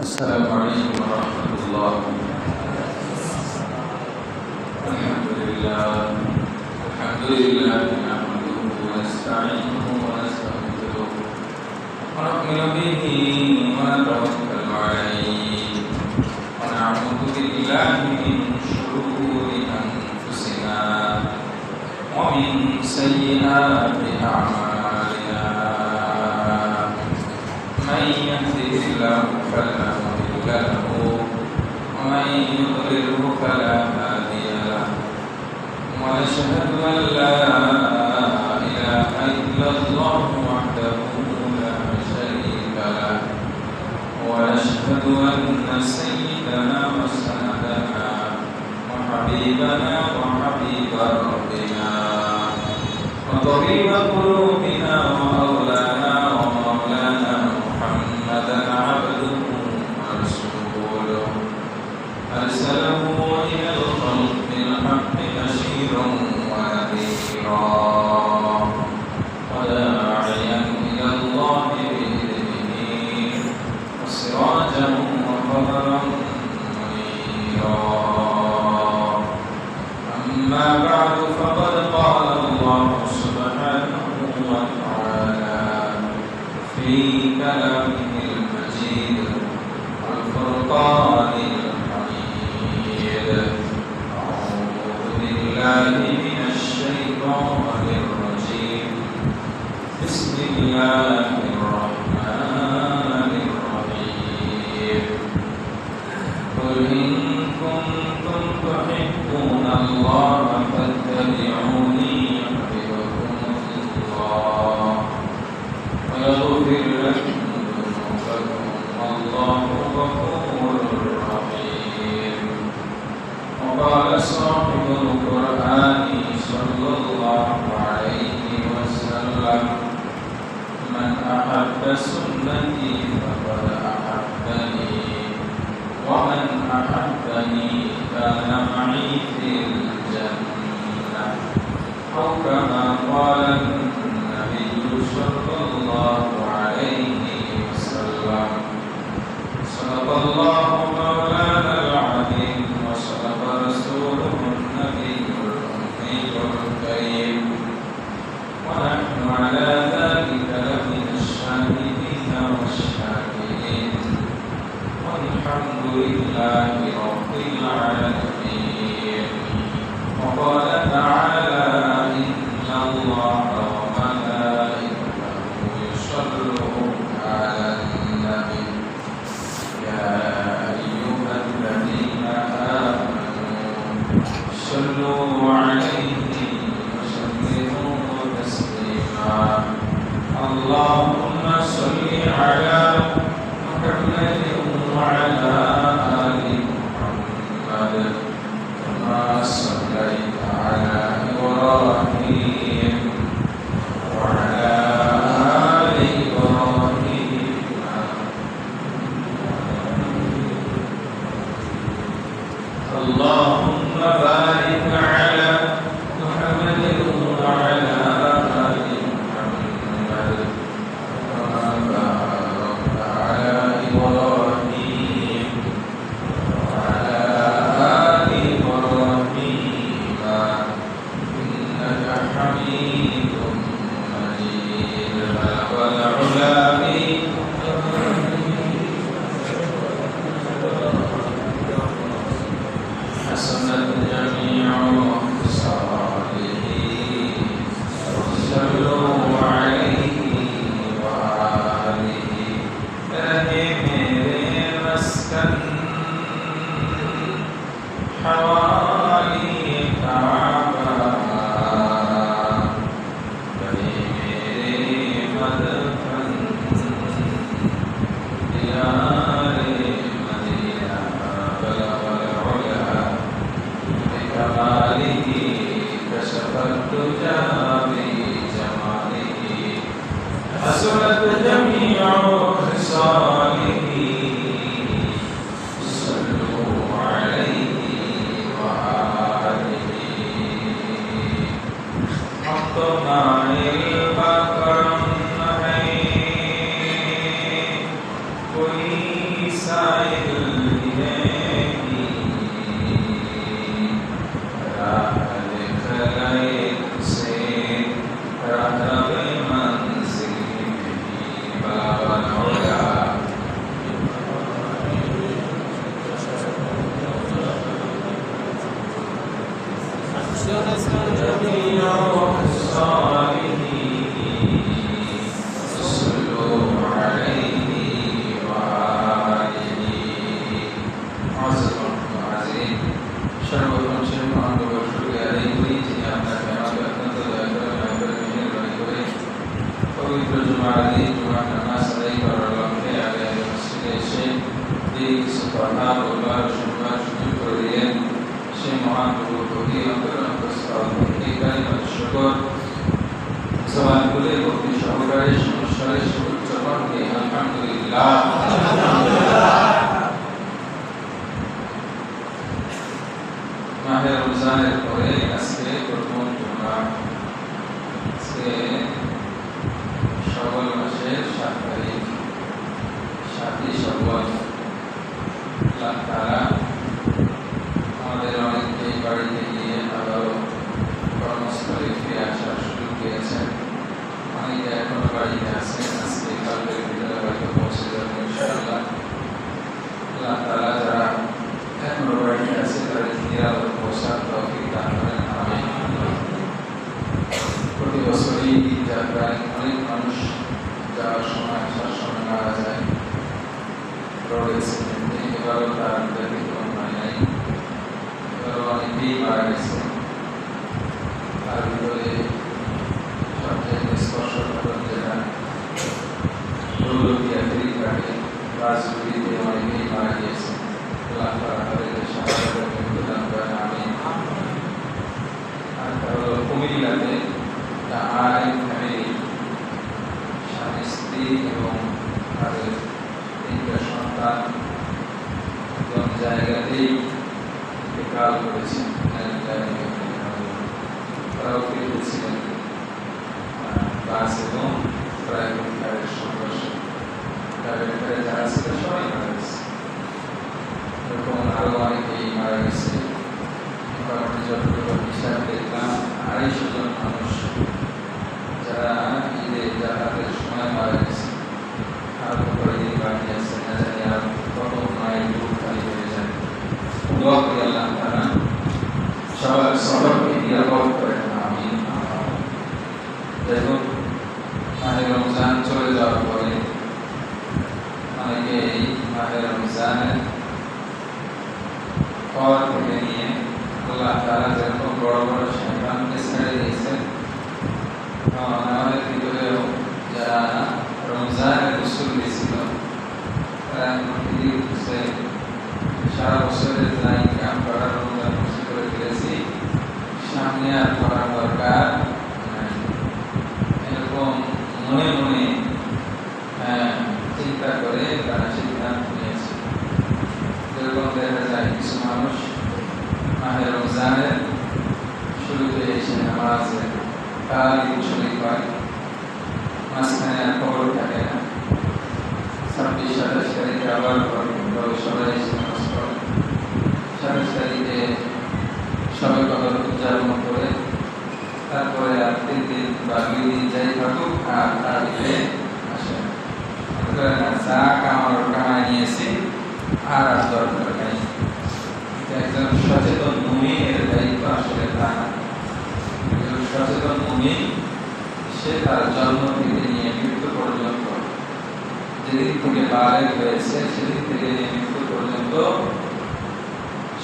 السلام عليكم ورحمة الله. الحمد لله نحمده ونستعينه ونستغفره ونؤمن به ونتوكل عليه ونعوذ بالله من شرور أنفسنا ومن سيئات أعمالنا. من يهده الله فلا مضل له ومن يضلله فلا هادي له. ونشهد أن لا إله إلا الله وحده لا شريك له. ونشهد أن سيدنا وسندنا وحبيبنا وحبيب ربنا وطبيب قلوبنا ومولانا محمدا عبده ورسوله أرسله إلى الخلق بالحق بشيرا ونذيرا وداعيا إلى الله بإذنه وسراجا وقمرا منيرا. أما بعد فقد قال الله سبحانه وتعالى في كلامه المجيد والفرقان الحميد. أعوذ بالله من الشيطان الرجيم. بسم الله الرحمن الرحيم. قل إن كنتم تحبون الله فاتبعوني يحببكم الله ويغفر لكم ذنوبكم والله غفور رحيم. وقال صاحب القرآن صلى الله عليه وسلم: من أحب سنتي فقد أحبني ومن أحبني كان معي في الجنة. أو كما قال النبي صلى الله عليه وسلم. صدق الله مولانا العظيم وصدق رسوله النبي الأمي الكريم ونحن على ذلك لمن الشاهدين والشاكرين والحمد لله رب العالمين. وقال تعالى: إن الله وملائكته يصلون على النبي يا أيها الذين آمنوا صلوا عليه وسلموا تسليما. اللهم صل على محمد وعلى آل محمد كما صليت على إبراهيم وعلى آل إبراهيم. اللهم بارك على محمد وعلى آل محمد كما باركت على إبراهيم وعلى آل إبراهيم إنك حميد مجيد. بلغ العلا حسنت جميع خصاله. صلوا عليه وآله. رہے میرے مسکن حوالی کعبہ. رہے میرے مدفن دیار مدینہ. بلغ العلا بكماله كشف الدجى بجماله. حسنت جميع خصاله. صلوا عليه وآله. أطمع البكر है कोई سائل إليك راح لخلائق سے رہب منزل بلغ العلا جميع خصاله صلوا عليه وآله عظيم সর্বপ্রথম সেই মহান শুকরিয়া আদায় করি যিনি আপনাকে আমাকে অত্যন্ত দয়া করে মেহেরবানি করে পবিত্র জুমার দিন জুমার নামাজ আদায় করার লক্ষ্যে আগে মসজিদে এসে কিছু কথা বলবার শুনবার সুযোগ করে দিলেন সেই মহান প্রভুর প্রতি অন্তরস্থল থেকে কালিমাত শুকর জবান খুলে ভক্তি সহকারে সমস্যারে সুউচ্চ কণ্ঠে আলহামদুলিল্লাহ মাহে রমজানের পরে আজকে প্রথম জুমা আজকে শাওয়াল মাসের 7 তারিখ 7ই শাওয়াল আল্লাহ তাআলা আমাদের অনেককে বাড়িতে গিয়ে আবারও কর্মস্থলে ফিরে আসার সুযোগ দিয়েছেন অনেকে এখনো বাড়িতে আছেন আজকে কালকের ভিতরে হয়তো পৌঁছে যাবেন ইনশাআল্লাহ আল্লাহ তাআলা যারা এখনো বাড়িতে আছে তাদের নিরাপদ পৌঁছার তৌফিক দান করেন আমিন প্রতি বছরই ঈদ যাত্রায় অনেক মানুষ যাওয়ার সময় আসার সময় মারা যায় রোড অ্যাক্সিডেন্টে এবারও তার ব্যতিক্রম হয় নাই এবারও অনেকেই মারা গেছে তার ভিতরে সবচেয়ে স্পর্শকাতর যেটা রোগী আফ্রিকাতে রাজনীতিতে অনেকেই মারা গিয়েছে আল্লাহ তাআলা তাদেরকে শাহাদাতের মৃত্যু দান করেন আমিন আর হলো কুমিল্লাতে আরেক ফ্যামিলি স্বামী স্ত্রী এবং তাদের 3টা সন্তান কোন জায়গাতেই ইন্তেকাল করেছেন তারাও ফিরেছিলেন বাস এবং প্রাইভেট কারের সংঘর্ষে প্রাইভেট কারে যারা ছিল সবাই মারা গেছে এরকম আরো অনেকেই মারা গেছে মোটামুটি যতটুকু হিসাব দেখলাম 250 জন মানুষ যারা ঈদে যাতায়াতের সময় মারা গেছে আর পরে দিন বাকি আছে না জানি আর কত মায়ের দুঃখ খালি হয়ে যায় দোয়া করি আল্লাহ তাআলা সবার সবাইকে নিরাপদ করেন আমিন দেখুন মাহে রমজান চলে যাওয়ার পরে অনেকে এই মাহে রমজানের পর থেকে নিয়ে আল্লাহ তাআলা যেরকম বড় বড় শয়তানকে ছেড়ে দিয়েছেন আমাদের ভিতরেও যারা রমজানে গোসল দিয়েছিল তারা সারা বছরের যা ইনকাম করার রমজান গোসল করে ফেলেছি সামনে আর করার দরকার এরকম মনে মনে চিন্তা করে তারা সিদ্ধান্ত নিয়েছে যেরকম দেখা যায় কিছু মানুষ মাহে রমজানের শুরুতে এসে নামাজের তারাবি শরীক হয় মাঝখানে আর খবর থাকে না 26-27 তারিখে আবার সবাই এসে নামাজ পড়ে 27 তারিখে সবাই কদর উদযাপন করে তারপরে আর 3 দিন বা 2 দিন যাই থাকুক আর তারাবিতে আসে যা কামাই নিয়েছি আর দরকার নেই একজন সচেতন মুমিনের দায়িত্ব আসলে তা একজন সচেতন মুমিন সে তার জন্ম থেকে নিয়ে মৃত্যু পর্যন্ত যেদিন থেকে বালেগ হয়েছে সেদিন থেকে নিয়ে মৃত্যু পর্যন্ত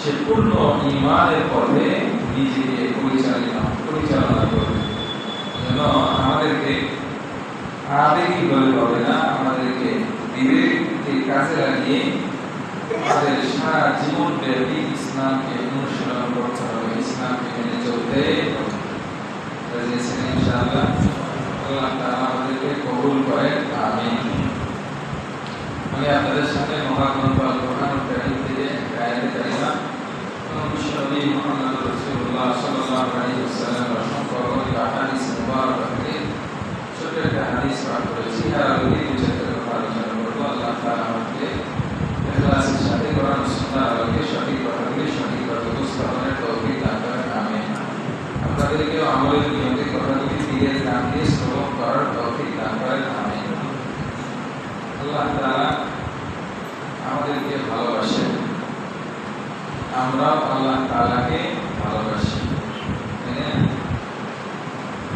সে পূর্ণ ঈমানের পথে নিজেকে পরিচালনা করবে যেন আমাদেরকে আবেগী বলে হবে না আমাদেরকে বিবেককে কাজে লাগিয়ে আমাদের সারা জীবন ব্যাপী ইসলামকে অনুসরণ করতে হবে ইসলামকে মেনে চলতে হবে ইনশাআল্লাহ আল্লাহ তাআলা আমাদেরকে কবুল করেন আমিন আমি আপনাদের সামনে মহাগ্রন্থ আল কোরআনুল কারীম থেকে আয়াতে কারিমা নবী মুহাম্মদ রাসূলুল্লাহ সাল্লাল্লাহু আলাইহি ওয়াসাল্লাম সম্পর্কে হাদিস মুবারক থেকে ছোট একটা হাদিস পাঠ করেছি আর ওই দুই চারটা কথা আলোচনা করব আল্লাহ তাআলা আমাকে তাআলা আমাদেরকে ভালোবাসেন, আমরাও আল্লাহ তাআলাকে ভালোবাসি।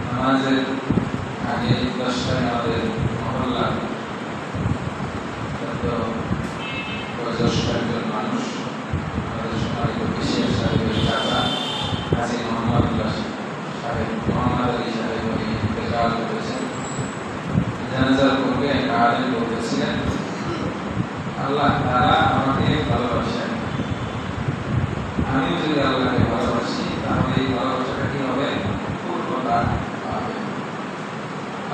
নামাজের আগে 10টায় আমাদের মহল্লা বয়োজ্যেষ্ঠ একজন মানুষ, আমাদের সম্মানিত পেশিয়ার সাহেবের চাচা হাজী মোহাম্মদ আলী সাহেব উনি ইন্তেকাল করেছেন। জানাজার পূর্বে একটা আলেম বলতেছিলেন, আল্লাহ তাআলা আমাকে ভালোবাসেন, আমিও যদি আল্লাহকে ভালোবাসি তাহলে এই ভালোবাসাটা কি হবে? পূর্ণতা পাবে।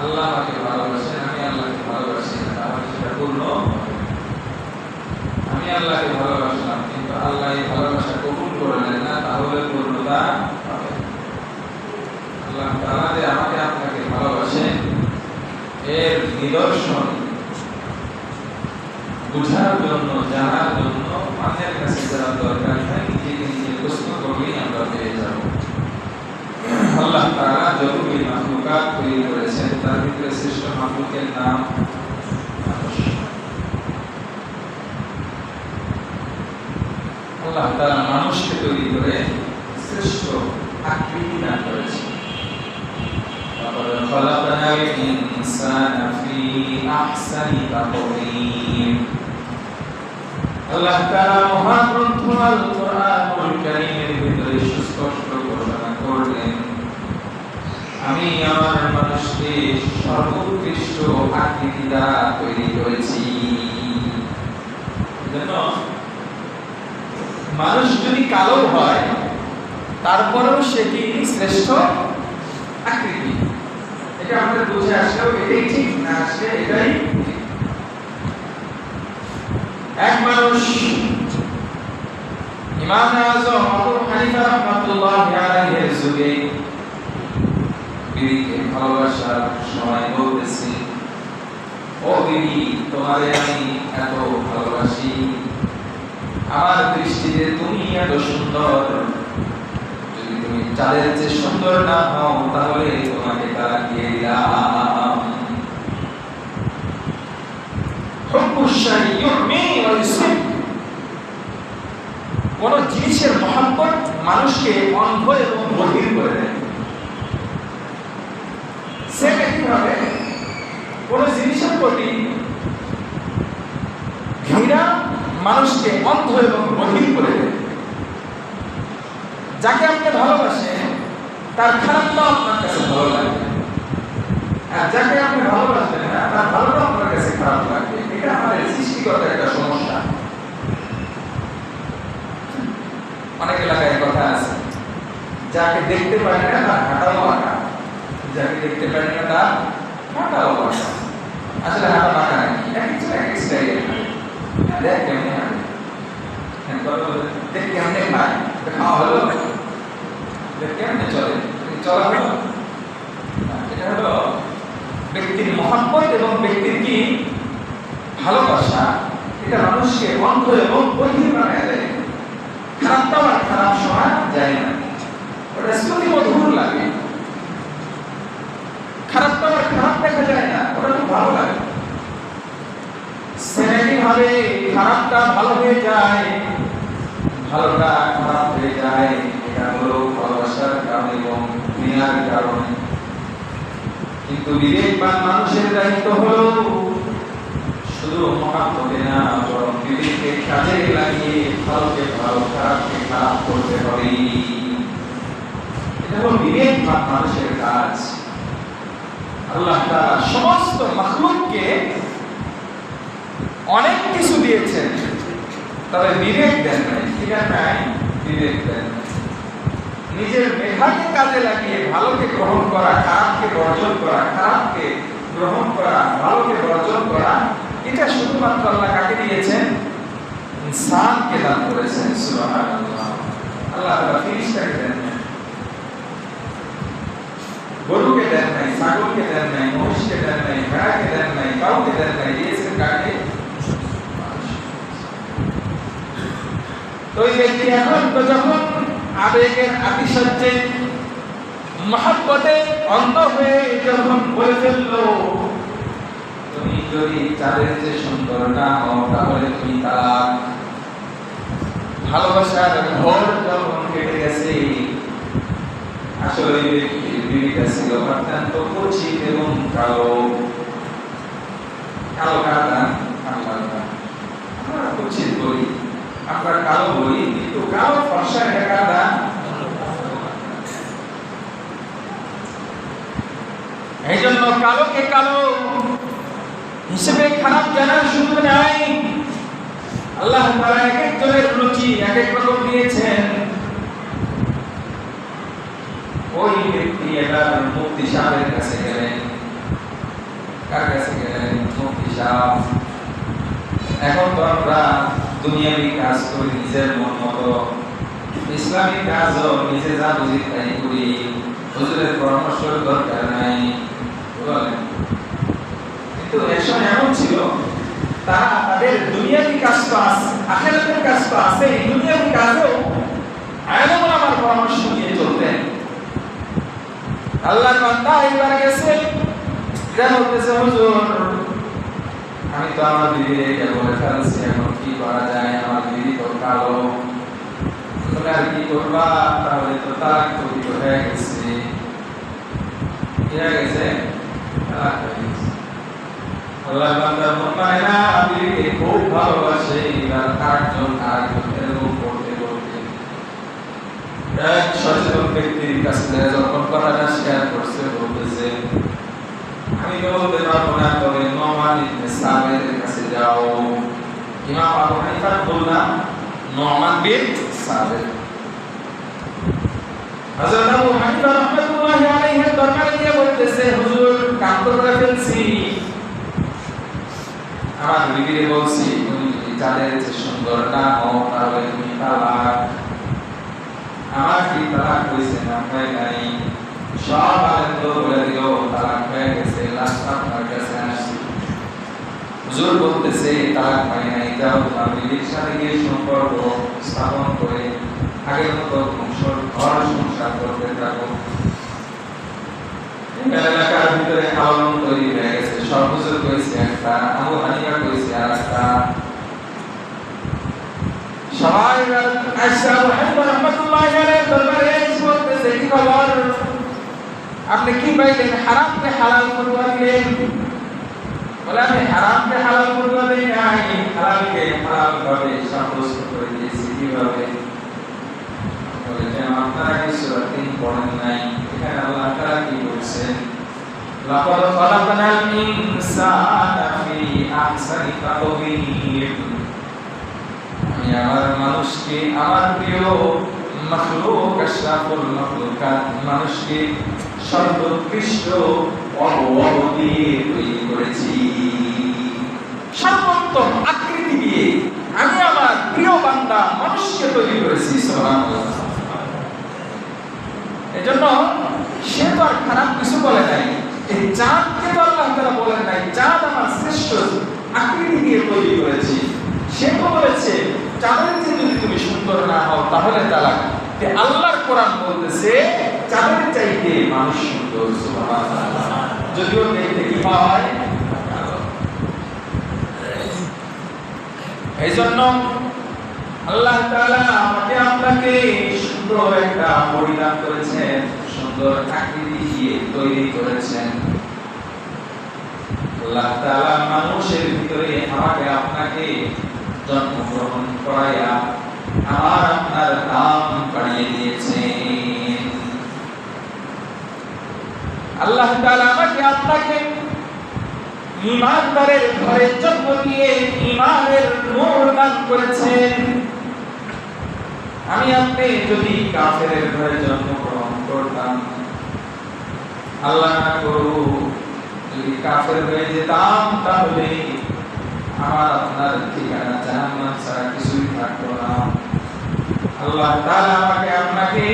আল্লাহ আমাকে ভালোবাসেন, আমি আল্লাহকে ভালোবাসি না, তাহলে সেটা পূর্ণ হবে। আমি আল্লাহকে ভালোবাসলাম কিন্তু আল্লাহ এই ভালোবাসা কবুল করলেন না, তাহলে পূর্ণতা পাবে। আল্লাহ তাআলা যে আমাকে আপনাকে ভালোবাসেন এর নিদর্শন বুঝার জন্য, জানার জন্য অন্যের কাছে যাওয়ার দরকার নাই, নিজেকে নিজে প্রশ্ন করলেই আমরা পেয়ে যাব। আল্লাহ তাআলা যতগুলি মাখলুকাত তৈরি করেছেন তার ভিতরে শ্রেষ্ঠ মাখলুকের নাম মানুষ। আল্লাহ তাআলা মানুষকে তৈরি করে শ্রেষ্ঠ আকৃতি দান করেছেন। খলাকনাল ইনসানা ফি আহসানি তাকওয়িম। আল্লাহ তাআলা মহান গ্রন্থ আল কোরআনুল কারীমের ভিতরে সুস্পষ্ট ঘোষণা করলেন, আমি আমার মানুষকে সর্বোৎকৃষ্ট আকৃতি দ্বারা তৈরি করেছি। এজন্য মানুষ যদি কালো হয় তারপরেও সেটি শ্রেষ্ঠ আকৃতি। এটা আমাদের বুঝে আসলেও এটাই ঠিক, না আসলে এটাই ঠিক। এক মানুষ ইমাম আযম আবু হানিফা রাহমাতুল্লাহি আলাইহির যুগে বিবিকে ভালোবাসার সময় বলতেছে, ও বিবি, তোমারে আমি এত ভালোবাসি, আমার দৃষ্টিতে তুমি এত সুন্দর, যদি তুমি চাঁদের চেয়ে সুন্দর না হও তাহলে তোমাকে তালাক দিয়ে দিলাম। কোন জিনিসের মহব্বত মানুষকে অন্ধ এবং বধির করে দেয়। সে একইভাবে কোন জিনিসের প্রতি ঘৃণা মানুষকে অন্ধ এবং বধির করে দেয়। যাকে আপনি ভালোবাসেন তার খারাপটা আপনার কাছে ভালো লাগবে, আর যাকে আপনি ভালোবাসবেন না তার ভালোটা আপনার কাছে খারাপ লাগবে। এটা আমাদের সৃষ্টিগত একটা সমস্যা। অনেক এলাকায় কথা আছে, যাকে দেখতে পারে না তার হাঁটাও আঁকা, যাকে দেখতে পারে না তার হাঁটাও আঁকা। আসলে হাঁটা বাঁকা নাকি, এক স্টাইল দেখ কেমনে হাঁটে, দেখ কেমনে খায়, খাওয়া হলো, দেখ কেমনে চলে, চলা হলো। এটা হলো ব্যক্তির মহব্বত এবং ব্যক্তির কি ভালোবাসা, এটা মানুষকে অন্ধ এবং বধির বানায় দেয়। খারাপটাও আর খারাপ শোনা যায় না, ওটা শ্রুতি মধুর লাগে। খারাপটা আর খারাপ দেখা যায় না, ওটা খুব ভালো লাগে। সেরকম ভাবে খারাপটা ভালো হয়ে যায়, ভালোটা খারাপ হয়ে যায়। এটা হলো ভালোবাসার কারণে এবং ঘৃণার কারণে। কিন্তু বিবেকবান মানুষের দায়িত্ব হলো শুধু মহাব্বতে না, বরং বিবেককে কাজে লাগিয়ে ভালোকে ভালো, খারাপকে খারাপ করতে হবে। এটা হলো বিবেকবান মানুষের কাজ। আল্লাহ তাআলা সমস্ত মাখলুককে অনেক কিছু দিয়েছেন, তবে বিবেক দেন নাই। ঠিক আছে, বিবেক দেন। নিজের মেধাকে কাজে লাগিয়ে ভালোকে গ্রহণ করা, খারাপকে বর্জন করা, খারাপকে গ্রহণ করা, ভালোকে বর্জন করা, এটা শুধুমাত্র আল্লাহ কাকে দিয়েছেন? ইনসানকে দান করেছেন। সুবহানাল্লাহ। আল্লাহ তাআলা ফেরেশতাকে দেন নাই, গরুকে দেন নাই, ছাগলকে দেন নাই, মহিষকে দেন নাই, ভেড়াকে দেন নাই, কাউকে দেন নাই, দিয়েছেন কাকে? তো এই ব্যক্তি এখন তো যখন আবেগের আতিশয্যে মহব্বতে অন্ধ হয়ে যখন বলে ফেললো তুমি যদি চাঁদের যে সুন্দর না হও তাহলে তুমি তালাক। ভালোবাসার ঘর যখন কেটে গেছে, আসলে বিবিটা ছিল অত্যন্ত কুৎসিত এবং কালো কাদা। আমরা কুৎসিত বলি, আমরা কালো বলি, কিন্তু কালো ফর্সা এটা কাদা। এই জন্য কালোকে কালো হিসেবে খারাপ জানার সুযোগ নাই। আল্লাহ তাআলা এক একজনের রুচি এক এক রকম দিয়েছেন। ওই ব্যক্তি এবার মুফতি সাহেবের কাছে গেলেন। কার কাছে গেলেন? মুফতি সাহেব। এখন তো আমরা দুনিয়াবি কাজ করি নিজের মন মতো, ইসলামিক কাজও নিজে যা বুঝি তাই করি, হুজুরের পরামর্শের দরকার নাই বলেন। কিন্তু একসময় এমন ছিল, তারা তাদের দুনিয়াবি কাজ তো আছে, আখিরাতের কাজ তো আছে, এই দুনিয়াবি কাজেও আলেম ওলামার পরামর্শ নিয়ে চলতেন। আল্লাহর বান্দা একবার গেছে, যা বলতেছে, হুজুর আমি তো আমার বিবিকে বলে ফেলছি, এখন কি করা যায়? আমার বিবি তো কালো, তুমি আর কি করবা? তাহলে তো তালাক হয়ে গেছে। আল্লাহর বান্দা মন মানে না, বিবিকে খুব ভালোবাসে, এবার আরেকজন এরকম করতে করতে এক সচেতন ব্যক্তির কাছে যখন কথাটা শেয়ার করছে, বলতেছে আমি তো বলতে পারবো না, তবে নোমান ইবনে সাবিতের কাছে যাও। ইমাম আবু হানিফা বললাম নোমান বিন সাবিত। হযরত আবু হানিফা রাহমাতুল্লাহি আলাইহি দরবারে গিয়ে বলতেছে, হুজুর কাম করে ফেলছি, আমার বিবিকে বলছি তুমি যদি চাঁদের যে সুন্দর না হও তাহলে তুমি তালাক। আমার কি তালাক হয়েছে না হয় নাই? সব আলেম তো বলে দিল তালাক হয়ে গেছে, লাস্ট আপনার কাছে আসছি। হুজুর বলতেছে তালাক হয় নাই, যাও তোমার বিবির সাথে গিয়ে সম্পর্ক স্থাপন করে আগের মতো ঘর সংসার করতে থাকো। এলাকার ভিতরে আলোড়ন তৈরি হয়ে গেছে। সব হুজুর কইছে একটা, আবু হানিফা কইছে আর একটা। সবাই আয়েশা আবু হানিফা রাহমাতুল্লাহি আলাইহি দরবারে এসে বলতেছে, কি খবর? আপনি কি পাইলেন? হারামকে হালাল করবা দিলেন? বলে আমি হারামকে হালাল করবা দেই নাই, হালালকে হালাল ভাবে সাব্যস্ত করে দিয়েছি। কিভাবে? বলে যে আপনারা কি সূরা ৩ পড়েন নাই? এখানে আল্লাহ তাআলা কি বলছেন? লাকাদ খালাকনাল ইনসানা ফি আহসানি তাকওয়িম। আমি আমার মানুষকে, আমার প্রিয় মাখলুক, আশরাফুল মাখলুকাত মানুষকে সর্বোৎকৃষ্ট অবয়ব দিয়ে তৈরি করেছি, সর্বোত্তম আকৃতি দিয়ে আমি আমার প্রিয় বান্দা মানুষকে তৈরি করেছি। সুবহানাল্লাহ। এজন্য সে তো আর খারাপ কিছু বলে নাই। এই চাঁদকে তো আল্লাহ তাআলা বলেন নাই চাঁদ আমার শ্রেষ্ঠ আকৃতি দিয়ে তৈরি করেছি। সে তো বলেছে চাঁদের চেয়ে যদি তুমি সুন্দর না হও তাহলে তালাক। আল্লাহর কোরআন বলতেছে চাঁদের চাইতে মানুষ সুন্দর। সুবহানাল্লাহ। যদিও দেখতে কি হয়। এই জন্য আল্লাহ তাআলা আমাকে আপনাকে সুন্দর একটা পরিধান করেছেন, সুন্দর আকৃতি দিয়ে তৈরি করেছেন। আল্লাহ তাআলা মানুষের ভিতরে আমাকে আপনাকে জন্মগ্রহণ করায়া আমার আপনার নাম বাড়িয়ে দিয়েছেন। আল্লাহ তাআলা আমাকে আপনাকে ঈমানদারের ঘরে জন্ম দিয়ে ঈমানের নূর দান করেছেন। আমি আপনি যদি কাফেরের ঘরে জন্মগ্রহণ করতাম, আল্লাহ না করুক যদি কাফের হয়ে যেতাম, তাহলে আমার আপনার ঠিকানা জাহান্নাম ছাড়া কিছুই থাকতো না। আল্লাহ তাআলা আমাকে আপনাকে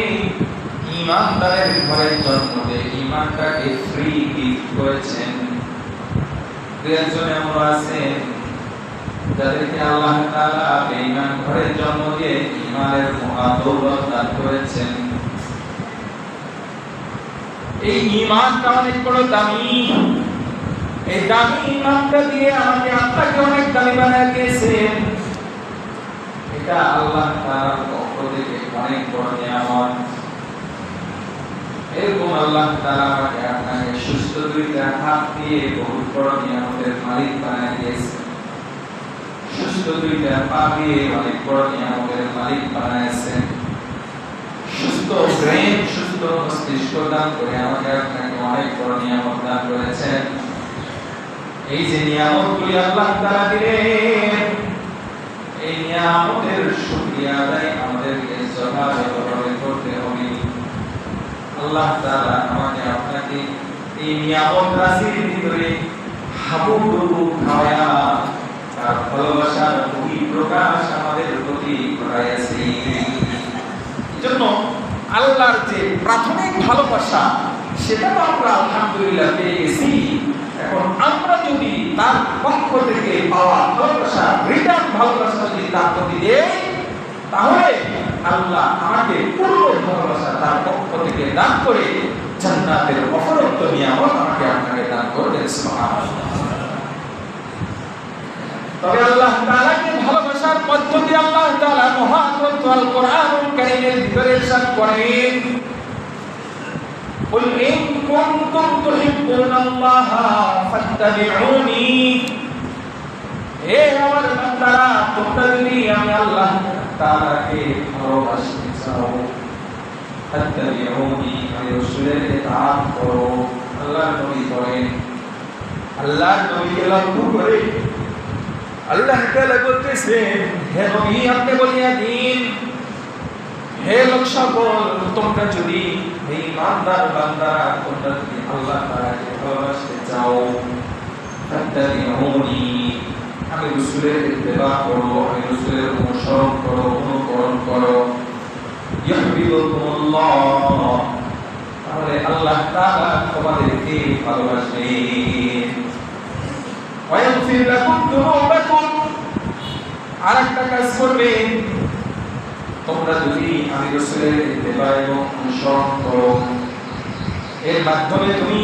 ঈমানদারের ঘরে জন্ম দিয়ে ঈমানটাকে ফ্রি গিফট করেছেন। দুইজন এমন আছেন যাদেরকে আল্লাহ তাআলা ঈমান ঘরে জন্ম দিয়ে ঈমানের মহাদৌলত দান করেছেন। এই ঈমানটা অনেক বড় দামি। এই দামি ইমানটা দিয়ে আমাকে আপনাকে অনেক দামি বানায় দিয়েছেন। এটা আল্লাহ তাআলার পক্ষ থেকে অনেক বড় নিয়ামত। এরকম আল্লাহ তাআলা আমাকে আপনাকে সুস্থ দুইটা হাত দিয়ে বহুত বড় নিয়ামতের মালিক বানায় দিয়েছেন। সুস্থ দুইটা পা দিয়ে অনেক বড় নিয়ামতের মালিক বানাইছেন। সুস্থ ব্রেন, সুস্থ মস্তিষ্ক দান করে আমাকে আপনাকে অনেক বড় নিয়ামত দান করেছেন। এই যে নিয়ামতগুলি আল্লাহ তাআলা দিলেন, এই নিয়ামতের শুকরিয়া আদায় আমাদেরকে যথাযথভাবে করতে হবে। আল্লাহ তাআলা আমাকে আপনাকে এই নিয়ামত রাশির ভিতরে হাবুডুবু খাওয়া তার ভালোবাসার প্রকাশ আমাদের প্রতি করাইয়াছে। এজন্য আল্লাহর যে প্রাথমিক ভালোবাসা সেটা তো আমরা আলহামদুলিল্লাহ পেয়ে গেছি। এখন আমরা যদি তার পক্ষ থেকে পাওয়া ভালোবাসা, রিটার্ন ভালোবাসা যদি তার প্রতি দেই, তাহলে আল্লাহ আমাকে পূর্ণ ভালোবাসা তার পক্ষ থেকে দান করে জান্নাতের অপরন্ত নিয়ামত আমাকে আপনাকে দান করবেন। সুবহানাল্লাহ। তবে আল্লাহ তাআলাকে ভালোবাসার পদ্ধতি আল্লাহ তাআলা মহাগ্রন্থ আল কোরআনুল কারীমের ভিতরে ইরশাদ করেন, কুল ইন কুনতুম তুহিব্বুনাল্লাহা ফাত্তাবিউনি। হে আমার বান্দারা, তোমরা যদি আমি আল্লাহ তাআলাকে ভালোবাসতে চাও, ফাত্তাবিউনি, আমি রাসূলের ইতাআত করো। আল্লাহর নবী বলেন, আল্লাহর নবীকে লক্ষ্য করে আল্লাহ তাআলা বলতেছেন, হে নবী আপনি বলিয়া দিন, হে লোক সকল, তোমরা যদি এই ইমানদার বান্দারা তোমরা যদি আল্লাহ তাআলাকে ভালোবাসতে চাও, ফাত্তাবিউনি, আমি রাসূলের ইত্তেবা করো, আমি রাসূলের অনুসরণ করো, অনুকরণ করো, ইউহিব্বুকুমুল্লাহ, তাহলে আল্লাহ তাআলা তোমাদেরকে ভালোবাসবেন। ওয়ায়াগফির লাকুম যুনুবাকুম, আরেকটা কাজ করবেন, তোমরা যদি আমি রাসূলের ইত্তেবা এবং অনুসরণ করো, এর মাধ্যমে তুমি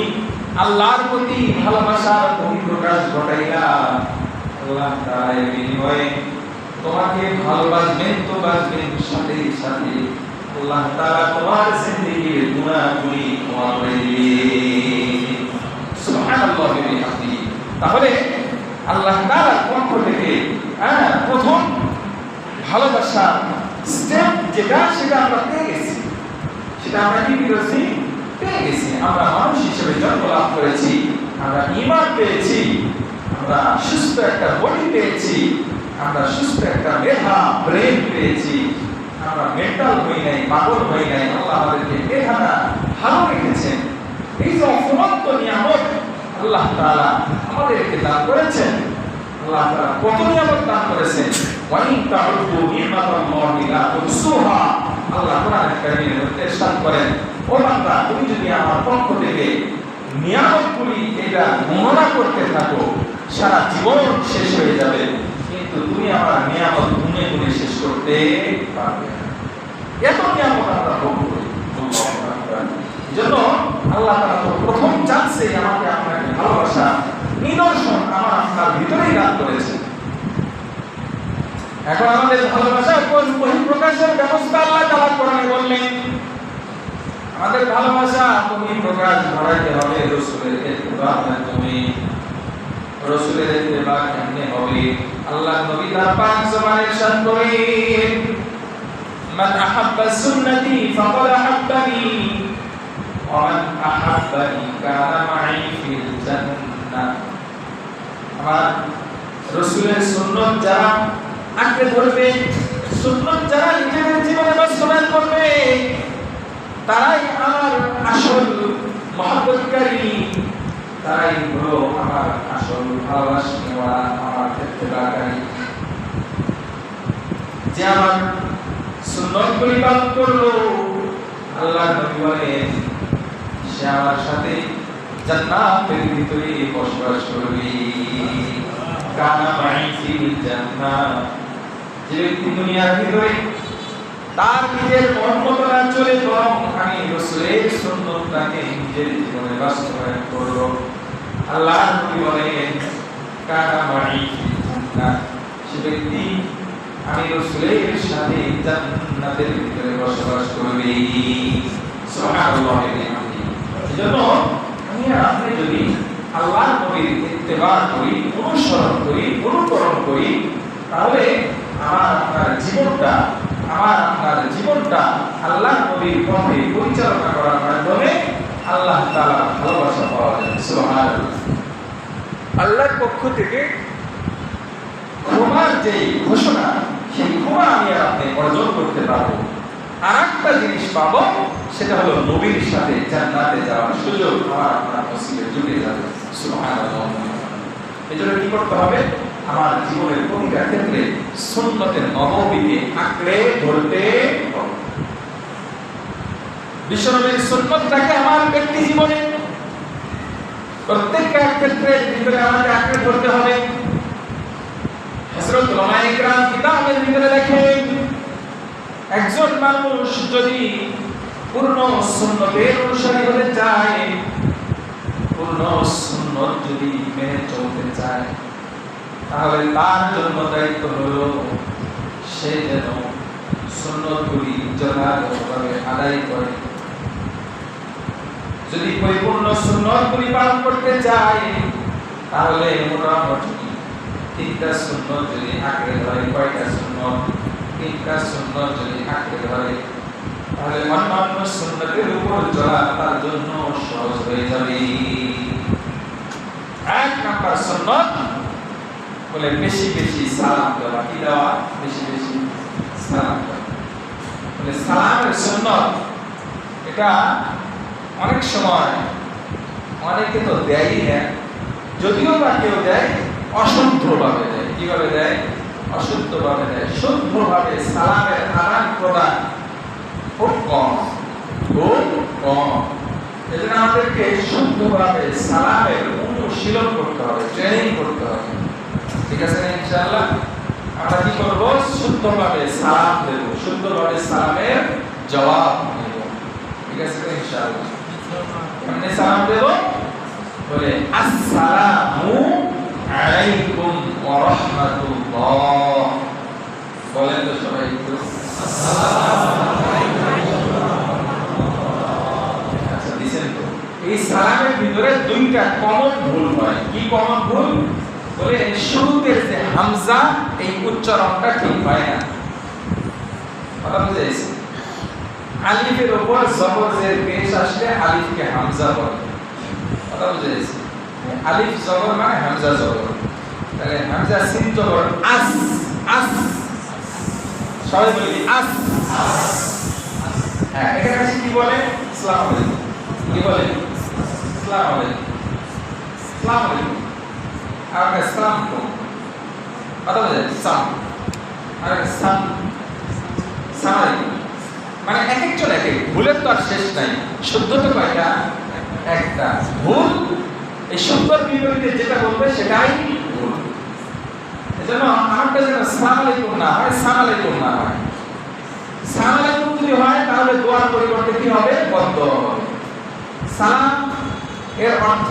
আল্লাহর প্রতি ভালোবাসার বহিঃপ্রকাশ ঘটাইলা, আল্লাহ তাআলা এর বিনিময়ে তোমাকে ভালোবাসবেন, তো বাসবেন, সাথে সাথে আল্লাহ তাআলা তোমার জিন্দেগির গুনাহগুলি ক্ষমা করে দিবেন। সুবহানাল্লাহ বিহামদিহি। তাহলে আল্লাহ তাআলার পক্ষ থেকে প্রথম ভালোবাসা স্টেপ যেটা, সেটা আমরা পেয়ে গেছি। সেটা আমরা কি করেছি? পেয়ে গেছি। আমরা মানুষ হিসেবে জন্ম লাভ করেছি, আমরা ঈমান পেয়েছি, আমরা সুস্থ একটা বডি পেয়েছি, আমরা সুস্থ একটা মেধা ব্রেন পেয়েছি, আমরা মেন্টাল হই নাই, পাগল হই নাই। আল্লাহ আমাদেরকে মেধাটা ভালো রেখেছেন। এই যে অফুরন্ত নিয়ামত আল্লাহ তাআলা আমাদেরকে দান করেছেন, আল্লাহ তাআলা কত নিয়ামত দান করেছেন। ওয়া ইন তাউদ্দু নি'মাতাল্লাহি লা তুহসুহা, আল্লাহ কোরআনে কারীমে ইরশাদ করেন, ও বান্দা তুমি যদি আমার পক্ষ থেকে নিয়ামতগুলি এটা গণনা করতে থাকো, সারা জীবন শেষ হয়ে যাবে, কিন্তু তুমি আমার নিয়ামত গুনে গুনে শেষ করতে পারবে না। এত নিয়ামত আমরা ভোগ করি। এজন্য আল্লাহ তাআলা তো প্রথম চান্সে আমাকে আপনাকে ভালোবাসা নিদর্শন আমার আপনার ভিতরেই দান করেছে। এখন আমাদের ভালোবাসার বহিঃপ্রকাশের ব্যবস্থা আল্লাহ তাআলা কোরআনে বললেন, আমাদের ভালোবাসা বহিঃপ্রকাশ ঘটাইতে হবে রাসূলের ইত্তেবার মাধ্যমে। রাসূলের ইত্তেবা কেমনে হবে? আল্লাহর নবী তার পাক জবানে ইরশাদ করেন, মান আহাব্বা সুন্নতি ফাকাদ আহাব্বানি ওয়া মান আহাব্বানি কানা মাই ফিল জান্নাহ। আমার রাসূলের সুন্নাত যারা আঁকড়ে ধরবে, সুন্নাত যারা নিজেদের জীবনে বাস্তবায়ন করবে, তারাই আমার আসল মহব্বতকারী, তারাই হলো আমার আসল ভালোবাসা, আমার ইত্তেবাকারী। যে আমার সুন্নাতগুলি পালন করলো, আল্লাহর নবী বলেন, সে আমার সাথে জান্নাতের ভিতরে বসবাস করবে। কানা মাই ফিল জান্নাহ, যে ব্যক্তি দুনিয়ার ভিতরে তার নিজের মন মতো না চলে, বরং আমি রাসূলের সুন্নাতটাকে নিজের জীবনে বাস্তবায়ন করব, আল্লাহ নবী বলেন কানা মাই সে ব্যক্তি আমি রাসূলের সাথে জান্নাতের ভিতরে বসবাস করবে। সুবহানাল্লাহ। এজন্য আমি আপনি যদি আল্লাহর নবীর ইত্তেবা করি, অনুসরণ করি, অনুকরণ করি, তাহলে আমার আপনার জীবনটা আল্লাহর নবীর পথে পরিচালনা করার মাধ্যমে আল্লাহ তাআলার ভালোবাসা পাওয়া যায়। সুবহানাল্লাহ। আল্লাহর পক্ষ থেকে ক্ষমার যে ঘোষণা, সেই ক্ষমা আমি আর আপনি অর্জন করতে পারবো। আর একটা জিনিস পাবো, সেটা হলো নবীর সাথে জান্নাতে যাওয়ার সুযোগ আমার আপনার নসিবে জুটে যাবে। সুবহানাল্লাহ। এজন্য কি করতে হবে? আমার জীবনের প্রতিটা ক্ষেত্রে সুন্নতের নববীকে আঁকড়ে ধরতে হবে। বিশ্বনবীর সুন্নতটাকে আমার ব্যক্তি জীবনে প্রত্যেকটা ক্ষেত্রে ভিতরে আমাকে আঁকড়ে ধরতে হবে। হযরত উলামায়ে কেরাম কিতাবের ভিতরে লেখেন, একজন মানুষ যদি পূর্ণ সুন্নতের অনুসারী হতে চায়, পূর্ণ সুন্নত যদি মেনে চলতে চায়, তাহলে তার জন্য দায়িত্ব হলো সে যেন সুন্নতগুলি যথাযথভাবে আদায় করে। যদি পরিপূর্ণ সুন্নতগুলি পালন করতে চায়, তাহলে মোটামুটি 3টা সুন্নত যদি আঁকড়ে ধরে, কয়টা সুন্নত? 3টা সুন্নত যদি আঁকড়ে ধরে, তাহলে অন্যান্য সুন্নতের উপর চলা তার জন্য সহজ হয়ে যাবে। 1 নাম্বার সুন্নত বলে বেশি বেশি সালাম দেওয়া। কি দেওয়া? বেশি বেশি সালাম দেওয়া। বলে সালামের সুন্নত এটা অনেক সময় অনেকে তো দেয়ই না, যদিও বা কেউ দেয় অশুদ্ধভাবে দেয়। কিভাবে দেয়? অশুদ্ধভাবে দেয়। শুদ্ধভাবে সালামের আদান প্রদান খুব কম। এজন্য আমাদেরকে শুদ্ধভাবে সালামের অনুশীলন করতে হবে, ট্রেনিং করতে হবে। ঠিক আছে না? ইনশাআল্লাহ আমরা কি করব? শুদ্ধভাবে সালাম দেব, শুদ্ধভাবে সালামের জবাব দেব। ঠিক আছে না? ইনশাআল্লাহ কেমনে সালাম দেব? বলে আসসালামু আলাইকুম ওয়া রাহমাতুল্লাহ। বলেন তো সবাই একটু আসসালামু আলাইকুম। আচ্ছা, দিছেন তো? এই সালামের ভিতরে 2টা কমন ভুল হয়। কি কমন ভুল? বলে শুরুতে যে হামজা, এই উচ্চারণটা ঠিক হয় না। কথা বুঝে গেছে? আলিফের উপর জবরের পেশ আসলে আলিফকে হামজা বলে। কথা বুঝে গেছে? আলিফ জবর মানে হামজা জবর। তাহলে হামজা সিন জবর আস, আস। সবাই বলি আস। হ্যাঁ, এখানে আছে কি বলে? আসসালামু আলাইকুম। কি বলে? আসসালামু আলাইকুম। আসসালামু আলাইকুম। আর সালাম তো কথা বুঝে? সালাম আর সালাম, সালাম মানে এক একজন এক এক। ভুলের তো আর শেষ নাই। শুদ্ধ তো কয়টা? একটা। ভুল এই শুদ্ধর বিপরীতে যেটা বলবে সেটাই ভুল। এজন্য আমারটা যেন আসসালামু আলাইকুম না হয়, সালাম আলাইকুম না হয়। সালাম আলাইকুম যদি হয়, তাহলে দোয়ার পরিবর্তে কি হবে? বদদোয়া হবে। সালাম এর অর্থ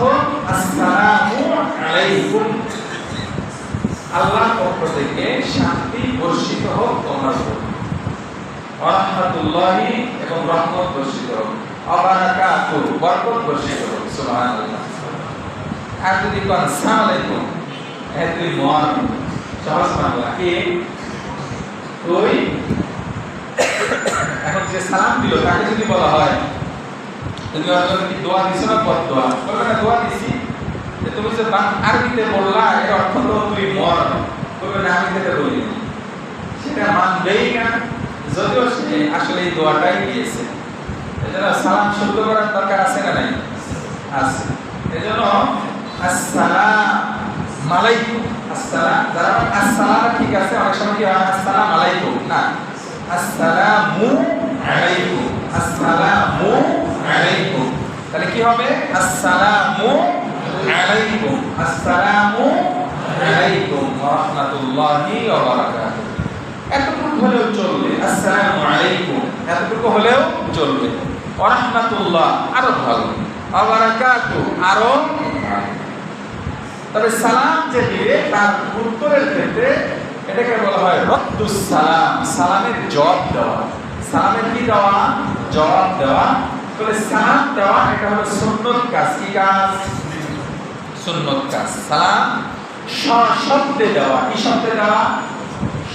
আসসালামু আলাইকুম, আল্লাহর পক্ষ থেকে শান্তি বর্ষিত হোক তোমার উপর, ওয়া রাহমাতুল্লাহি এবং রহমত বর্ষিত হোক, ওয়া বারাকাতুহু বরকত বর্ষিত হোক। সুবহানাল্লাহ। আর যদি কোন আসসালামু আলাইকুম, তুই মন সহজ বাংলা কি? তুই এখন যে সালাম দিল তাকে যদি বলা হয় তুমি অর্জন কি দোয়া দিছো না বদদোয়া? বলবে না দোয়া দিছি। তুমি যে আরবিতে বললা এর অর্থ তো তুই মর। বলবে না আমি যেটা বলি সেটা মানবেই না, যদিও সে আসলে এই দোয়াটাই দিয়েছে। এজন্য সালাম শুদ্ধ করার দরকার আছে না নাই? আছে। এজন্য আসসালামু আলাইকুম, আসসালাম যারা আসসালাম ঠিক আছে, অনেক সময় কি হয় আসসালামু আলাইকুম না, আসসালামু আলাইকুম, আসসালামু আলাইকুম। তাহলে কি হবে? আসসালামু আলাইকুম, আসসালামু আলাইকুম ওয়া রাহমাতুল্লাহি ওয়া বারাকাতুহু। এতটুকু হলেও চলবে। আসসালামু আলাইকুম এতটুকু হলেও চলবে। ওয়া রাহমাতুল্লাহ আরো ভালো, ওয়া বারাকাতুহু আরো ভালো। তবে সালাম যে দিবে তার উত্তরের ক্ষেত্রে এটাকে বলা হয় রদ্দুস সালাম, সালামের জবাব দেওয়া। সালামের কি দেওয়া? জবাব দেওয়া। তবে সালাম দেওয়া এটা হলো সুন্নত কাজ। কি কাজ? সুন্নত কাজ। সালাম সশব্দে দেওয়া। কি শব্দে দেওয়া?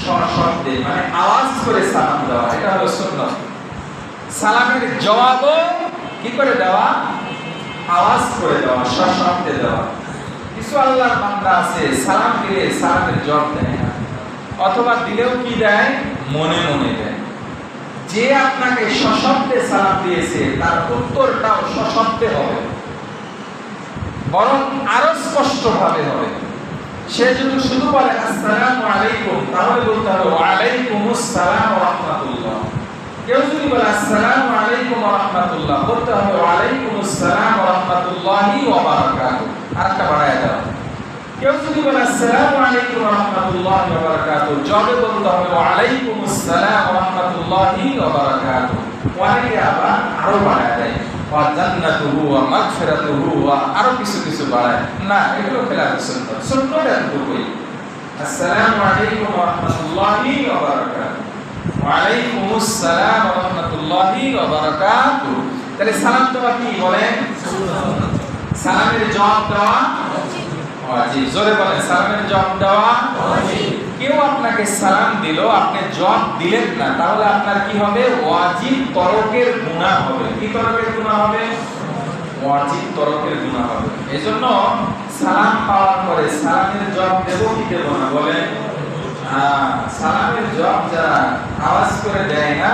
সশব্দে, মানে আওয়াজ করে সালাম দেওয়া, এটা হলো সুন্নত। সালামের জবাবও কি করে দেওয়া? আওয়াজ করে দেওয়া, সশব্দে দেওয়া। কিছু আল্লাহর বান্দা আছে সালাম দিলে সালামের জবাব দেয় না, অথবা দিলেও কি দেয়? মনে মনে দেয়। যে আপনাকে সশব্দে সালাম দিয়েছে তার উত্তরটাও সশব্দে হবে, বরং আরো স্পষ্ট ভাবে হবে। সে যদি শুধু বলে আসসালামু আলাইকুম, তাহলে বলতে হবে ওয়া আলাইকুমুস সালাম ওয়া রাহমাতুল্লাহ। কেউ যদি বলে আসসালামু আলাইকুম ওয়া রাহমাতুল্লাহ, বলতে হবে ওয়া আলাইকুমুস সালাম ওয়া রাহমাতুল্লাহি ওয়া বারাকাতুহু। আরেকটা বাড়ায় দাও। কেউ যদি বলে আসসালামু আলাইকুম ওয়া রাহমাতুল্লাহি ওয়া বারাকাতুহু, জবাবে বলতে হবে ওয়া আলাইকুমুস সালাম ওয়া রাহমাতুল্লাহি ওয়া বারাকাতুহু। অনেকে আবার আরো বাড়ায় দেয় ওয়া জান্নাতুহু ওয়া মাগফিরাতুহু ওয়া আরো কিছু কিছু বাড়ায়। না, এগুলো খেলাফ সুন্নাত। সুন্নাত এতটুকুই, আসসালামু আলাইকুম ওয়া রাহমাতুল্লাহি ওয়া বারাকাতুহু, ওয়া আলাইকুমুস সালাম ওয়া রাহমাতুল্লাহি ওয়া বারাকাতুহু। তাহলে সালাম দেওয়া কি বলেন? সালামের জবাব দেওয়া ওয়াজিব। জোরে বলেন, সালামের জবাব দেওয়া ওয়াজিব। কেউ আপনাকে সালাম দিল, আপনি জবাব দিলেন না, তাহলে আপনার কি হবে? ওয়াজিব তরকের গুনাহ হবে। কি তরকের গুনাহ হবে? ওয়াজিব তরকের গুনাহ হবে। এজন্য সালাম পাওয়ার পরে সালামের জবাব দেব কি দেব না বলেন? সালামের জবাব যারা আওয়াজ করে দেয় না,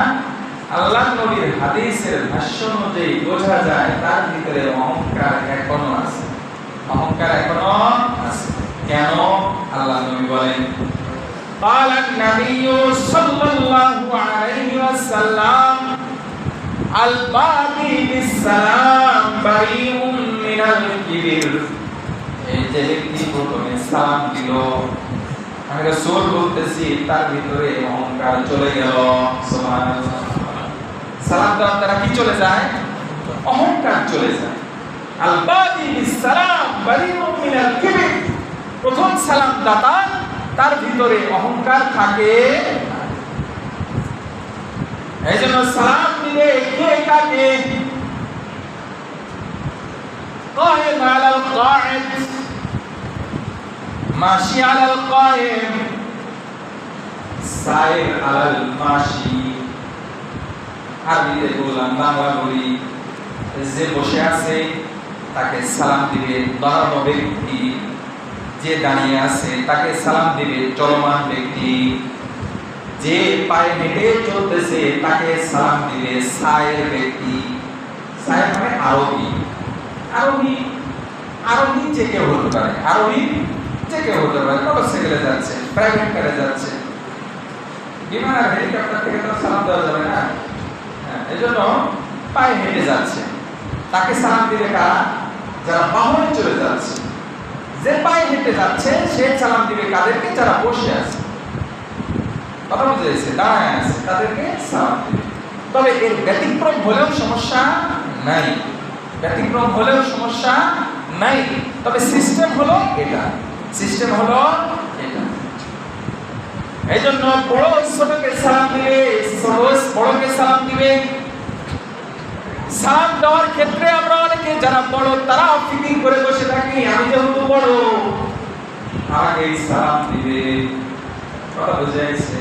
আল্লাহ নবীর হাদিসের ভাষ্য অনুযায়ী বোঝা যায় তার ভিতরে অহংকার এখনো আছে। অহংকার এখনো আছে। কেন? আল্লাহ নবী বলেন قال النبي صلى الله عليه وسلم البادي بالسلام بريء من الكبر। এই যে ব্যক্তি প্রথমে সালাম দিল, আমি রাসূল বলতেছি তার ভিতরে অহংকার চলে গেল। সুবহানাল্লাহ। সালাম দেওয়ার দ্বারা কি চলে যায়? অহংকার চলে যায়। আল বাদি বিস সালাম বারিউম মিনাল কিবর। প্রথম সালাম দাতা তার ভিতরে অহংকার থাকে। এইজন্য সালাম দিলে কে কাকে? কায়েম আলাল কায়েদ, মাশি আলাল কায়েম, সাইর আলাল মাশি। আরবিতে বললাম, বাংলা বলি, যে বসে আছে তাকে সালাম দিবে দাঁড়ানো ব্যক্তি, যে দাঁড়িয়ে আছে তাকে সালাম দিবে চলমান ব্যক্তি, যে পায়ে হেঁটে চলতেছে তাকে সালাম দিবে সায়ের ব্যক্তি। সায়ের মানে আরোহী। আরোহী আরোহী যে কেউ হতে পারে, আরোহী যে কেউ হতে পারে। মোটরসাইকেলে যাচ্ছে, প্রাইভেট কারে যাচ্ছে, বিমান আর হেলিকপ্টার থেকে তো সালাম দেওয়া যাবে না। এজন্য পায়ে হেঁটে যাচ্ছে তাকে সালাম দিবে কারা? যারা বাহনে চলে যাচ্ছে। যে পায়ে হেঁটে যাচ্ছে সে সালাম দিবে কাদেরকে? যারা বসে আছে, কথা বুঝে গেছে, দাঁড়ায় আছে, তাদেরকে সালাম দিবে। তবে এর ব্যতিক্রম হলেও সমস্যা নাই, ব্যতিক্রম হলেও সমস্যা নাই। তবে সিস্টেম হলো এটা, সিস্টেম হলো এটা। এই জন্য বড় ছোটকে সালাম দিবে, ছোট বড়কে সালাম দিবে। সালাম দেওয়ার ক্ষেত্রে আমরা অনেকে যারা বড় তারা ফিকিং করে বসে থাকি, আমি যেহেতু বড় আমাকে সালাম দিবে। কথা বুঝে গেছে?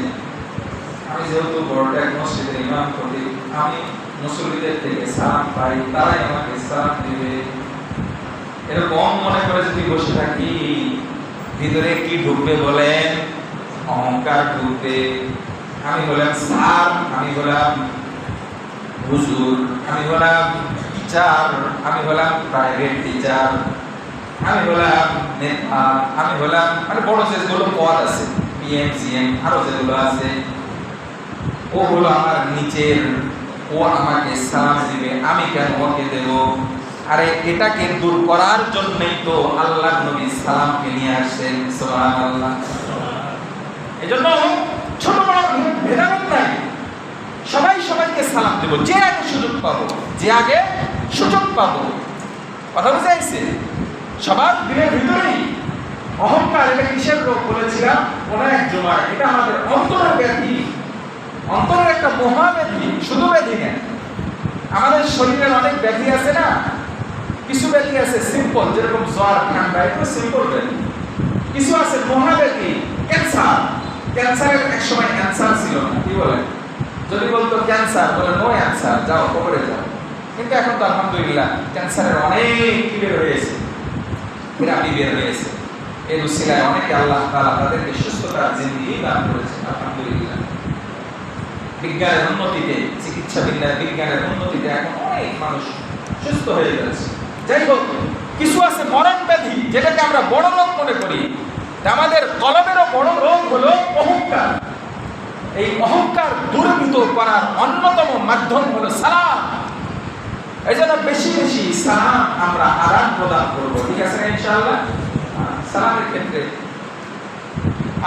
আমি যেহেতু বড় এক মসজিদের ইমাম করি, আমি মুসল্লিদের থেকে সালাম পাই, তারাই আমাকে সালাম দিবে। এরকম মনে করে যদি বসে থাকি, ভিতরে কি ঢুকবে বলেন? অহংকার ঢুকবে। আমি বললাম স্যার, আমি বললাম হুজুর, আমি বললাম টিচার, আমি বললাম প্রাইভেট টিচার, আমি বললাম নেতা, আমি বললাম মানে বড় যেগুলো পদ আছে, পিএম সিএম আরো যেগুলো আছে, ও হলো আমার নিচের, ও আমাকে সালাম দিবে, আমি কেন ওকে দেব? আরে এটাকে দূর করার জন্যই তো আল্লাহ নবী সালামকে নিয়ে আসছেন। সুবহানাল্লাহ। এজন্য ছোট বড় ভেদাভেদ নাই, সবাই সবাইকে সালাম দেব, যে আগে সুযোগ পাবো, যে আগে সুযোগ পাবো। কথা বুঝে আসছে? সবার দিনের ভিতরেই অহংকার এটা কিসের রোগ বলেছিলাম কোন এক জুমায়, এটা আমাদের অন্তরের ব্যাধি, অন্তরের একটা মহাব্যাধি, শুধু ব্যাধি না, আমাদের শরীরের অনেক ব্যাধি আছে না, কিছু ব্যাধি আছে সিম্পল, যেরকম জ্বর ঠান্ডা, এগুলো সিম্পল ব্যাধি। কিছু আছে মহাব্যাধি, ক্যান্সার। ক্যান্সারের এক সময় ক্যান্সার ছিল না, কি বলে, যদি বলতো ক্যান্সার বলে নো অ্যান্সার, যাও কবরে যাও। কিন্তু এখন তো আলহামদুলিল্লাহ ক্যান্সারের অনেক কি বের হয়েছে, থেরাপি বের হয়েছে। এই উসিলায় অনেকে আল্লাহ তাআলা তাদেরকে সুস্থতার জিন্দেগি দান করেছেন আলহামদুলিল্লাহ। বিজ্ঞানের উন্নতিতে, চিকিৎসা বিজ্ঞানের উন্নতিতে এখন অনেক মানুষ সুস্থ হয়ে যাচ্ছে। যাই হোক, কিছু আছে মরণ ব্যাধি, যেটাকে আমরা বড় রোগ মনে করি। আমাদের কলমেরও বড় রোগ হলো অহংকার। এই অহংকার দূরীভূত করার অন্যতম মাধ্যম হলো সালাম। এই জন্য বেশি বেশি সালাম আমরা আদান প্রদান করবো, ঠিক আছে না ইনশাআল্লাহ? সালামের ক্ষেত্রে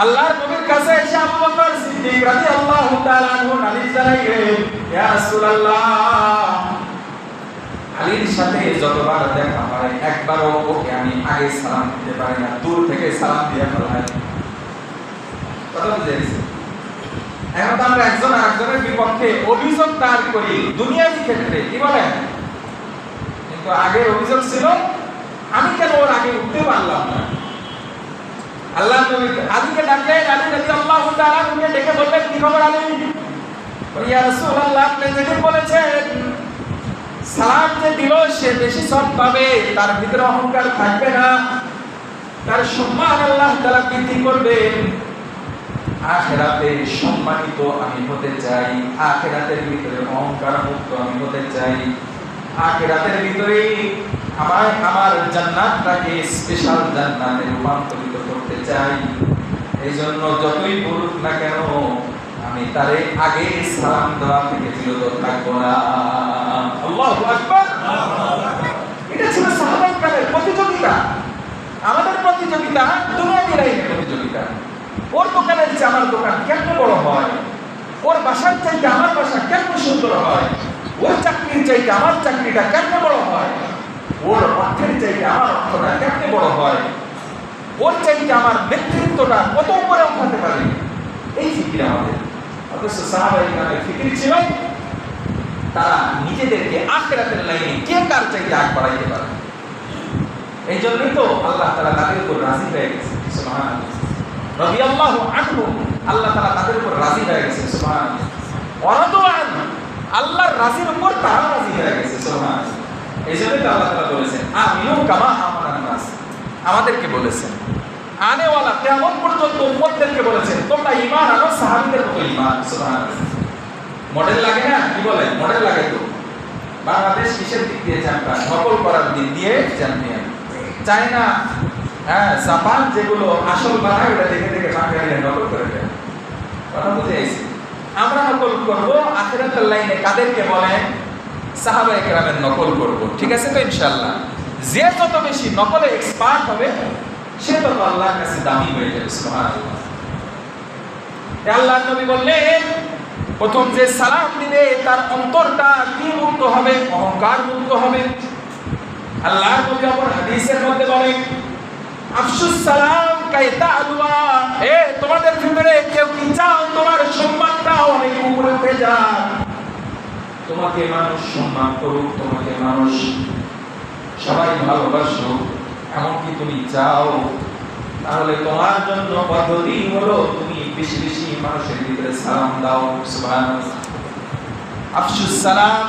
আল্লাহর নবীর কাছে এসে আবু বকর সিদ্দিক রাদিয়াল্লাহু তাআলা আনহু নালিশ জানাইলেন, ইয়া রাসূলুল্লাহ, আলীর সাথে যতবার দেখা হয় একবারও ওকে আমি আগে সালাম দিতে পারি না, দূর থেকে সালাম দিয়ে ফেলাই। কথা বুঝেছি? এখন তো আমরা একজন আরেকজনের বিপক্ষে অভিযোগ দায়ের করি দুনিয়ার ক্ষেত্রে, কি বলেন? কিন্তু আগের অভিযোগ ছিল আমি কেন ওর আগে উঠতে পারলাম না। আল্লাহ নবী আলীকে ডাকলেন, আলী রাদিয়াল্লাহু তাআলা আনহুকে ডেকে বললেন, কি খবর আলী? ইয়া রাসূলুল্লাহ, আপনি যেদিন বলেছেন সালাম যে দিল সে বেশি সব পাবে, তার ভিতরে অহংকার থাকবে না, তার সম্মান আল্লাহ তাআলা বৃদ্ধি করবেন, আখিরাতে সম্মানিত আমি হতে চাই, আখিরাতের ভিতরে অহংকার মুক্ত আমি হতে চাই, আখিরাতের ভিতরে আমার জান্নাতটাকে স্পেশাল জান্নাতে রূপান্তরিত করতে চাই। এই জন্য যতই বলুক না কেন আমি তারে আগে সালাম দেওয়া থেকে বিরত থাকবো না। আল্লাহু আকবার। এটা ছিল সাহাবায়ে প্রতিযোগিতা। আমাদের প্রতিযোগিতা দুনিয়ার লাইনে প্রতিযোগিতা। ওর দোকানের চেয়ে আমার দোকান কেমন বড় হয়, ওর বাসার চাইতে আমার বাসা কেমন সুন্দর হয়, ওর চাকরির চাইতে আমার চাকরিটা কেমন বড় হয়, ওর অর্থের চাইতে আমার অর্থটা কেমন বড় হয়, ওর চাইতে আমার নেতৃত্বটা কত উপরে উঠাতে পারে, এই ফিকির আমাদের। অথচ সাহাবায়ে কেরামের ফিকির ছিল তারা নিজেদেরকে আখিরাতের লাইনে কে কার চাইতে আগ বাড়াইতে পারে। এই জন্যই তো আল্লাহ তাআলা তাদের উপর রাজি হয়ে গেছে, সুবহানাল্লাহ। রাদিয়াল্লাহু আনহু, আল্লাহ তাআলা তাদের উপর রাজি হয়ে গেছে, সুবহানাল্লাহ। ওয়ারাদু আন, আল্লাহর রাজির উপর তারা রাজি হয়ে গেছে, সুবহানাল্লাহ। এই জন্যই তো আল্লাহ তাআলা বলেছেন আমিনু কামা আমানান নাস, আমাদেরকে বলেছেন, আনেওয়ালা কিয়ামত পর্যন্ত উম্মতদেরকে বলেছেন তোমরা ঈমান আনো সাহাবীদের মতো ঈমান, সুবহানাল্লাহ। মডেল লাগে না, কি বলে, মডেল লাগে তো। বাংলাদেশ কিসের দিক দিয়ে চ্যাম্পিয়ন? নকল করার দিক দিয়ে চ্যাম্পিয়ন। চায়না, জাপান যেগুলো আসল বানায় ওটা দেখে দেখে বাঙালিরা নকল করে দেয়। কথা বুঝে আসছে? আমরা নকল করব আখিরাতের লাইনে কাদেরকে বলেন? সাহাবায়ে কেরামের নকল করব, ঠিক আছে তো ইনশাআল্লাহ। যে যত বেশি নকলে এক্সপার্ট হবে সে তত আল্লাহর কাছে দামি হয়ে যাবে, সুবহানাল্লাহ। আল্লাহর নবী বললেন প্রথম যে সালাম দিবে তার অন্তরটা কি মুক্ত হবে? অহংকার মুক্ত হবে। আল্লাহর নবী আবার হাদিসের মধ্যে বলেন আফসুস সালাম কাইতা আলওয়া, তোমাদের ভিতরে কেউ কি চাও তোমার সম্মানটা অনেক উপরে উঠে যাক, তোমাকে মানুষ সম্মান করুক, তোমাকে মানুষ সবাই ভালোবাসুক, এমন কি তুমি চাও? তাহলে তোমার জন্য পদ্ধতি হলো তুমি বেশি বেশি মানুষের ভিতরে সালাম দাও, সুবহানাল্লাহ। আফসুস সালাম,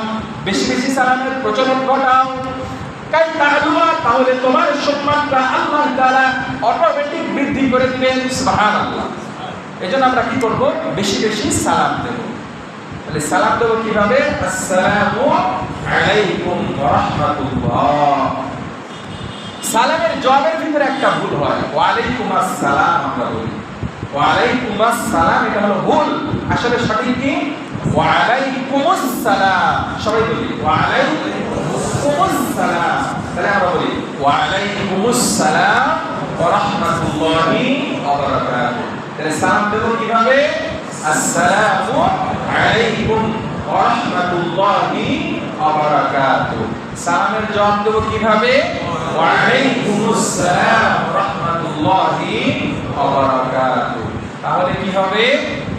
বেশি বেশি সালামের প্রচলন ঘটাও। কাইতা আলওয়া, তাহলে তোমার সম্মানটা আল্লাহ তাআলা অটোমেটিক বৃদ্ধি করে দিবেন, সুবহানাল্লাহ। এজন্য আমরা কি করব? বেশি বেশি সালাম দেব। তাহলে সালাম দেব কিভাবে? আসসালামু আলাইকুম ওয়া রাহমাতুল্লাহ। সালামের জবাবের ভিতরে একটা ভুল হয়, ওয়া আলাইকুম আসসালাম আমরা বলি। ওয়া আলাইকুম আসসালাম এটা হলো ভুল। আসলে সঠিক কি? ওয়া আলাইকুমুস সালাম। সবাই বলি ওয়া আলাইকুমুস সালাম। তাহলে আমরা বলি ওয়া আলাইকুমুস সালাম ওয়া রাহমাতুল্লাহি ওয়া বারাকাতুহু। তাহলে সালাম দেব কিভাবে? আসসালামু আলাইকুম ওয়া রাহমাতুল্লাহি ওয়া বারাকাতুহু। সালামের জবাব দেব কিভাবে? ওয়া আলাইকুমুস সালাম ওয়া রাহমাতুল্লাহি রাহমাতুল্লাহি ওয়া বারাকাতুহু। তাহলে কি হবে?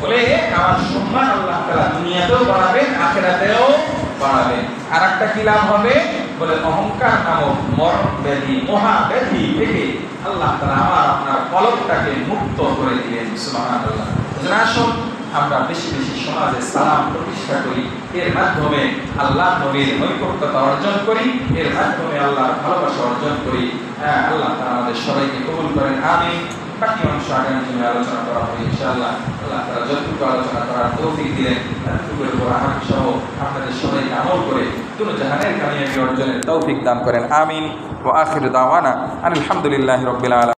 বলে আমার সম্মান আল্লাহ তাআলা দুনিয়াতেও বাড়াবেন, আখিরাতেও বাড়াবেন। আরেকটা কি লাভ হবে? বলে অহংকার নামক মরণ ব্যাধি, মহা ব্যাধি থেকে আল্লাহ তাআলা আমার আপনার কলবটাকে মুক্ত করে দিলেন। সুবহানাল্লাহ। আসুন আমরা বেশি বেশি সমাজে সালাম প্রতিষ্ঠা করি, এর মাধ্যমে আল্লাহ নবীর নৈকট্যতা অর্জন করি, এর মাধ্যমে আল্লাহর ভালোবাসা অর্জন করি। আল্লাহ তাআলা আমাদের সবাইকে কবুল করেন, আমিন। বাকি অংশ আগামী দিনে আলোচনা করা হবে ইনশাআল্লাহ। আল্লাহ তাআলা যতটুকু আলোচনা করার তৌফিক দিলেন, ততটুকুর উপর আমাকে সহ আপনাদের সবাইকে আমল করে দুনো জাহানের কামিয়াবি অর্জনের তৌফিক দান করেন, আমিন। ওয়া আখিরু দাওয়ানা আলহামদুলিল্লাহি রাব্বিল আলামিন।